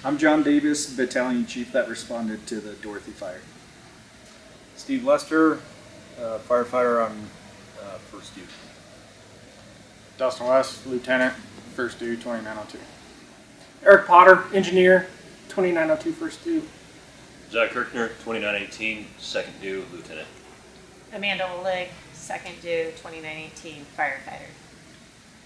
I'm John Davis, battalion chief that responded to the Dorothy fire. Steve Lester, firefighter on first due. Dustin West, lieutenant, first due, 2902. Eric Potter, engineer, 2902 first due. Zach Kirkner, 2918, second due, lieutenant. Amanda Oleg, second due, 2918, firefighter.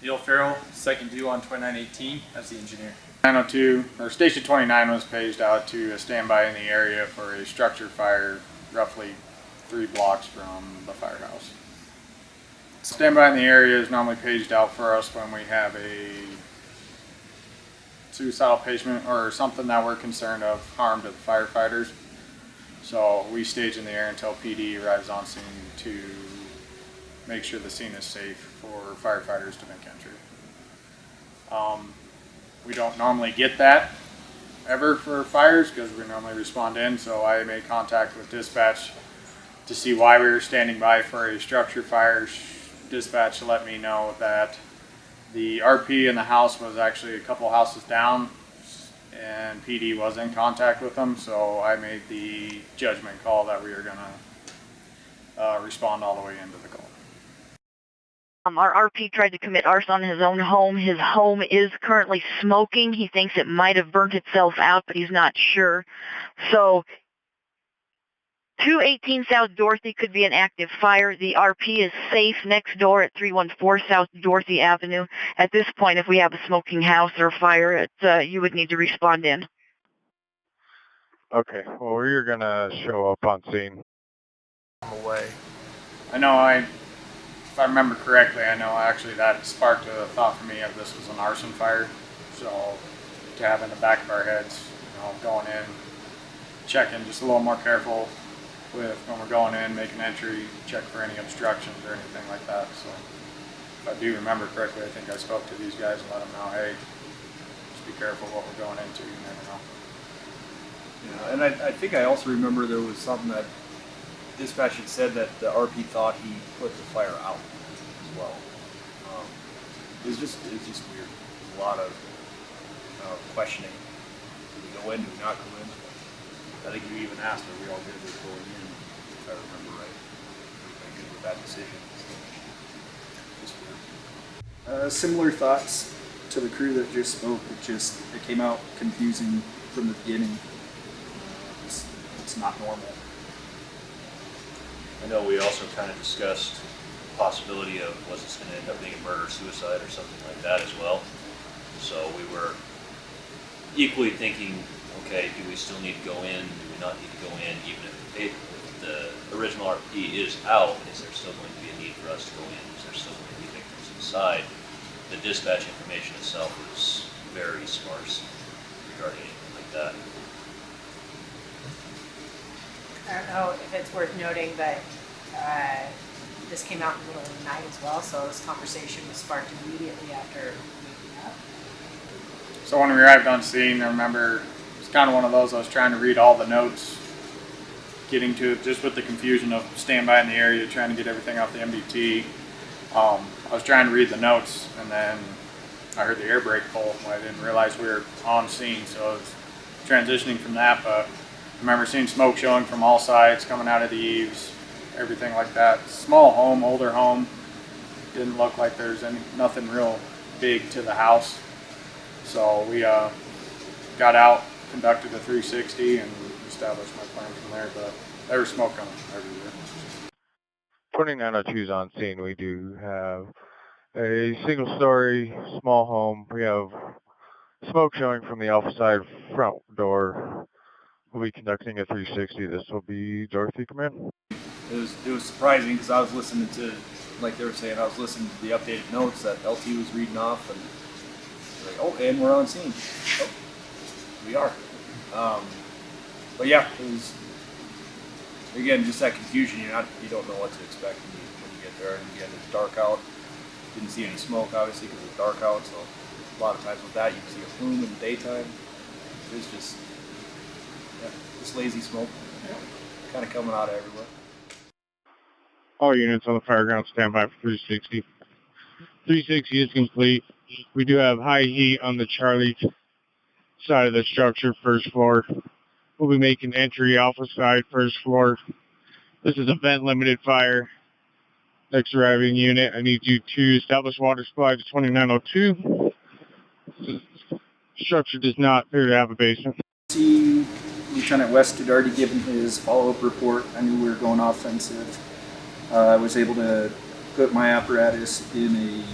Neil Farrell, second due on 2918 as the engineer. 902, or Station 29 was paged out to a standby in the area for a structure fire roughly 3 blocks from the firehouse. Standby in the area is normally paged out for us when we have a suicidal patient or something that we're concerned of harm to the firefighters. So we stage in the air until PD arrives on scene to make sure the scene is safe for firefighters to make entry. We don't normally get that ever for fires because we normally respond in, so I made contact with dispatch to see why we were standing by for a structure fire. Dispatch let me know that the RP in the house was actually a couple houses down and PD was in contact with them, so I made the judgment call that we were going to respond all the way into the call. Our RP tried to commit arson on his own home. His home is currently smoking. He thinks it might have burnt itself out, but he's not sure. So 218 South Dorothy could be an active fire. The RP is safe next door at 314 South Dorothy Avenue. At this point, if we have a smoking house or fire, you would need to respond in. Okay, well, we're going to show up on scene. Away. I know if I remember correctly, I know actually that sparked a thought for me of this was an arson fire. So to have in the back of our heads, going in, checking, just a little more careful with when we're going in, making entry, check for any obstructions or anything like that. So if I do remember correctly, I think I spoke to these guys and let them know, hey, just be careful what we're going into, you never know. Yeah, and I think I also remember there was something that dispatch had said that the RP thought he put the fire out as well. It was just weird. There's a lot of questioning. Do we go in? Do we not go in? I think you even asked, are we all good with going in? If I remember right. Everybody good with that decision? Just weird. Similar thoughts to the crew that just spoke. It came out confusing from the beginning. It's not normal. I know we also kind of discussed the possibility of, was this going to end up being a murder-suicide or something like that as well. So we were equally thinking, okay, do we still need to go in? Do we not need to go in? Even if the original RP is out, is there still going to be a need for us to go in? Is there still going to be victims inside? The dispatch information itself is very sparse regarding anything like that. I don't know if it's worth noting that this came out in the middle of the night as well, so this conversation was sparked immediately after waking up. So when we arrived on scene, I remember it was kind of one of those, I was trying to read all the notes, getting to it just with the confusion of standby in the area, trying to get everything off the MDT. I was trying to read the notes, and then I heard the air brake pull. I didn't realize we were on scene, so I was transitioning from that, but I remember seeing smoke showing from all sides, coming out of the eaves, everything like that. Small home, older home. Didn't look like there's nothing real big to the house. So we got out, conducted a 360, and established my plan from there. But there was smoke coming everywhere. 2902 is on scene. We do have a single-story small home. We have smoke showing from the alpha side front door. We'll be conducting a 360. This will be Dorothy, come in. It was surprising because I was listening to, like they were saying, I was listening to the updated notes that LT was reading off, and like, oh, and we're on scene. Oh, we are. But yeah, it was again just that confusion. You don't know what to expect when you get there, and again it's dark out. Didn't see any smoke obviously because it's dark out, so a lot of times with that you can see a plume in the daytime. It's just lazy smoke, kind of coming out of everywhere. All units on the fireground stand by for 360. 360 is complete. We do have high heat on the Charlie side of the structure, first floor. We'll be making entry alpha side, first floor. This is a vent limited fire. Next arriving unit, I need you to establish water supply to 2902. Structure does not appear to have a basement. See, Lieutenant West had already given his follow-up report. I knew we were going offensive. I was able to put my apparatus in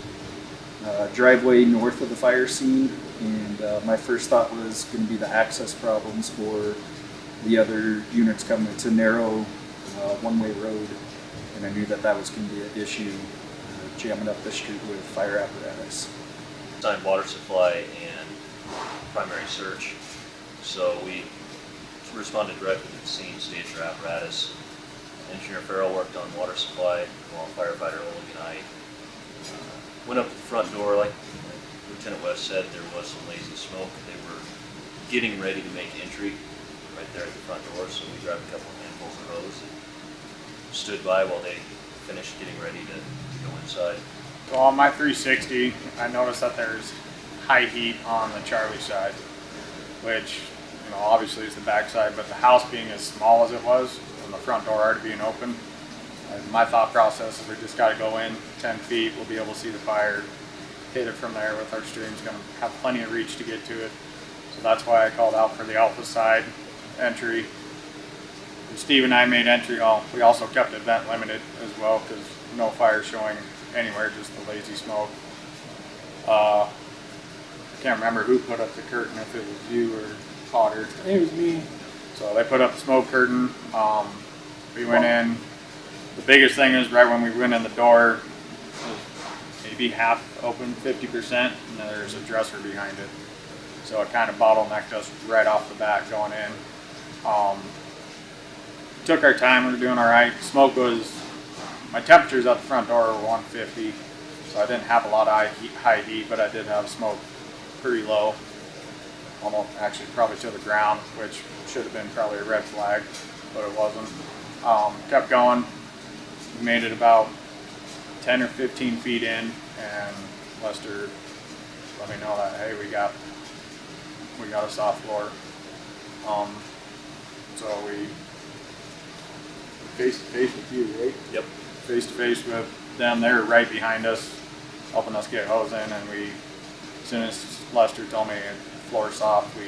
a driveway north of the fire scene, and my first thought was going to be the access problems for the other units coming. It's a narrow one-way road, and I knew that that was going to be an issue, jamming up the street with fire apparatus. Assigned water supply and primary search. So we responded directly to the scene, staged our apparatus. Engineer Farrell worked on water supply, while firefighter Oleg and I went up to the front door. Like Lieutenant West said, there was some lazy smoke. They were getting ready to make entry right there at the front door, so we grabbed a couple of handfuls of hose and stood by while they finished getting ready to go inside. So on my 360, I noticed that there's high heat on the Charlie side, which, you know, obviously is the back side, but the house being as small as it was, and the front door already being open, and my thought process is we just got to go in 10 feet, we'll be able to see the fire, hit it from there with our streams, going to have plenty of reach to get to it. So that's why I called out for the alpha side entry. And Steve and I made entry, we also kept it vent limited as well, because no fire showing anywhere, just the lazy smoke. I can't remember who put up the curtain, if it was you or Potter. I think it was me. So they put up the smoke curtain. We went in. The biggest thing is right when we went in the door, it was maybe half open, 50%, and then there's a dresser behind it. So it kind of bottlenecked us right off the bat going in. Took our time, we were doing all right. Smoke was, my temperatures at the front door were 150, so I didn't have a lot of high heat, but I did have smoke pretty low. Almost, actually probably to the ground, which should have been probably a red flag, but it wasn't. Kept going. We made it about 10 or 15 feet in, and Lester let me know that, hey, we got a soft floor. So we face to face with you, right? Yep. Face to face with them. They're right behind us, helping us get hose in, and as soon as Lester told me floor soft, we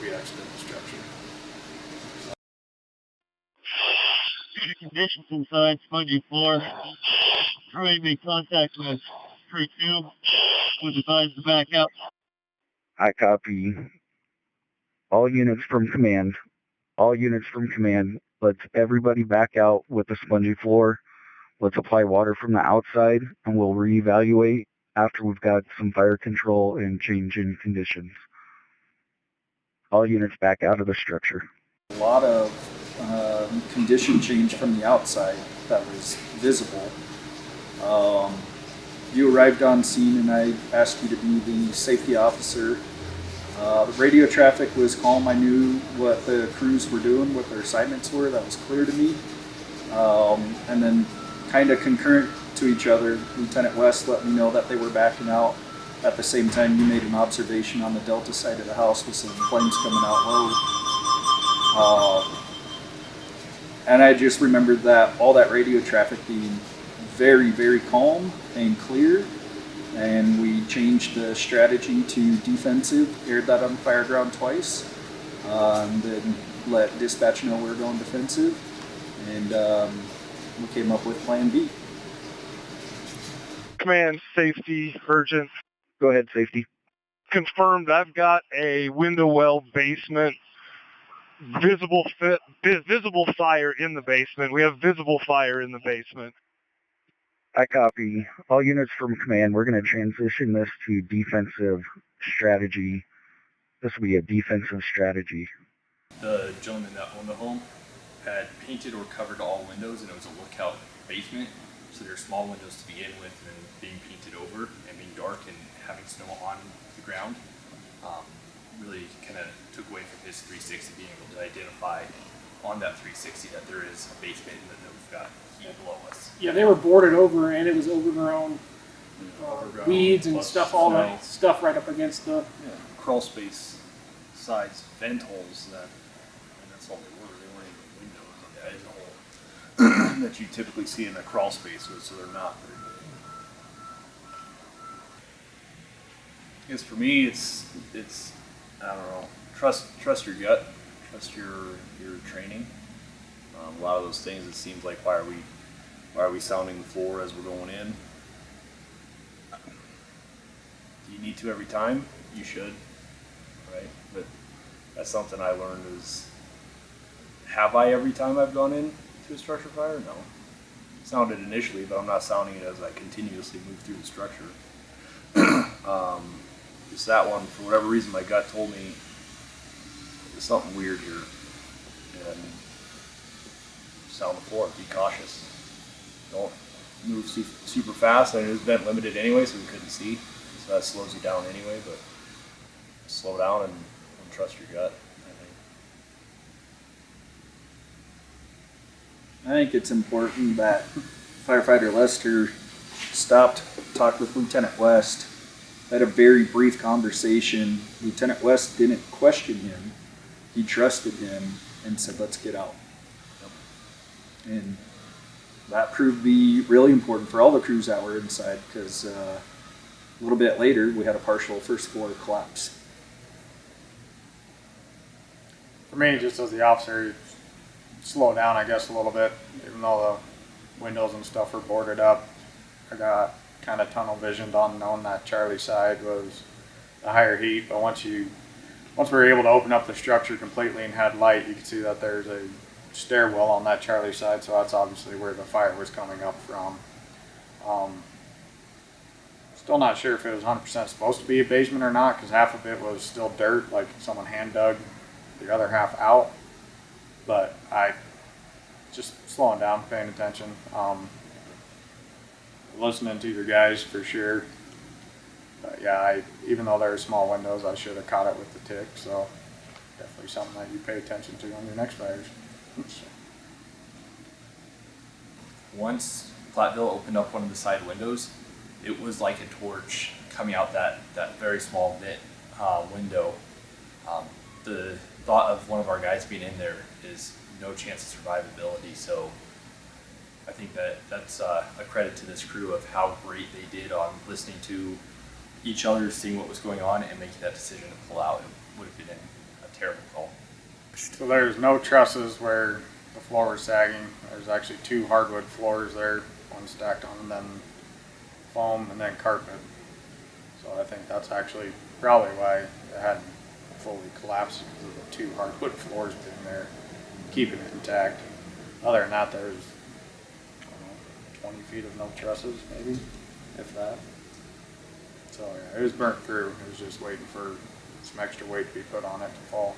exited the structure. Conditions inside, spongy floor. Troy made contact with crew 2. Was advised to back out. I copy. All units from command. All units from command. Let's everybody back out with the spongy floor. Let's apply water from the outside, and we'll reevaluate after we've got some fire control and change in conditions. All units back out of the structure. A lot of condition change from the outside that was visible. You arrived on scene and I asked you to be the safety officer. The radio traffic was calm. I knew what the crews were doing, what their assignments were. That was clear to me. And then kind of concurrent to each other, Lieutenant West let me know that they were backing out. At the same time, you made an observation on the Delta side of the house with some flames coming out low. And I just remembered that all that radio traffic being very, very calm and clear. And we changed the strategy to defensive, aired that on fire ground twice, and then let dispatch know we were going defensive. And we came up with Plan B. Command, safety, urgent. Go ahead, safety. Confirmed, I've got a window well basement. Visible fire in the basement. We have visible fire in the basement. I copy. All units from command, we're going to transition this to defensive strategy. This will be a defensive strategy. The gentleman that owned the home had painted or covered all windows, and it was a lookout basement. So there are small windows to begin with, and being painted over and being dark and having snow on the ground really kind of took away from his 360 being able to identify on that 360 that there is a basement and that we've got heat below us. Yeah, they were boarded over and it was overgrown. Overgrown, Weeds and plus stuff, all snow. that stuff right up against the... Yeah, crawl space sized vent holes that, and that's all they were. They weren't even windows. That is a hole that you typically see in a crawl space, so they're not very big. I guess for me, it's I don't know. Trust your gut. Trust your training. A lot of those things, it seems like why are we sounding the floor as we're going in? Do you need to every time? You should, right? But that's something I learned is, have I every time I've gone in to a structure fire? No. Sounded initially, but I'm not sounding it as I continuously move through the structure. Just that one, for whatever reason, my gut told me there's something weird here. And sound the floor, be cautious. Don't move super fast. And it was vent limited anyway, so we couldn't see. So that slows you down anyway, but slow down and trust your gut, I I think it's important that firefighter Lester stopped, talked with Lieutenant West, had a very brief conversation. Lieutenant West didn't question him. He trusted him and said, let's get out. And that proved to be really important for all the crews that were inside, because a little bit later we had a partial first floor collapse. For me, just as the officer, slow down, I guess, a little bit. Even though the windows and stuff were boarded up, I got kind of tunnel visioned on knowing that Charlie side was the higher heat. But once we were able to open up the structure completely and had light, you could see that there's a stairwell on that Charlie side, so that's obviously where the fire was coming up from. Still not sure if it was 100% supposed to be a basement or not, because half of it was still dirt, like someone hand dug the other half out. But I just slowing down, paying attention, listening to your guys for sure. But yeah, even though there were small windows, I should have caught it with the tick. So definitely something that you pay attention to on your next fires. Once Platteville opened up one of the side windows, it was like a torch coming out that very small window. The thought of one of our guys being in there is no chance of survivability. So I think that's a credit to this crew of how great they did on listening to each other, seeing what was going on, and making that decision to pull out. It would have been a terrible call. So there's no trusses where the floor was sagging. There's actually 2 hardwood floors there, one stacked on, and then foam, and then carpet. So I think that's actually probably why it hadn't fully collapsed, because of the 2 hardwood floors being there, keeping it intact. Other than that, there's 20 feet of no trusses, maybe, if that. So yeah, it was burnt through. It was just waiting for some extra weight to be put on it to fall.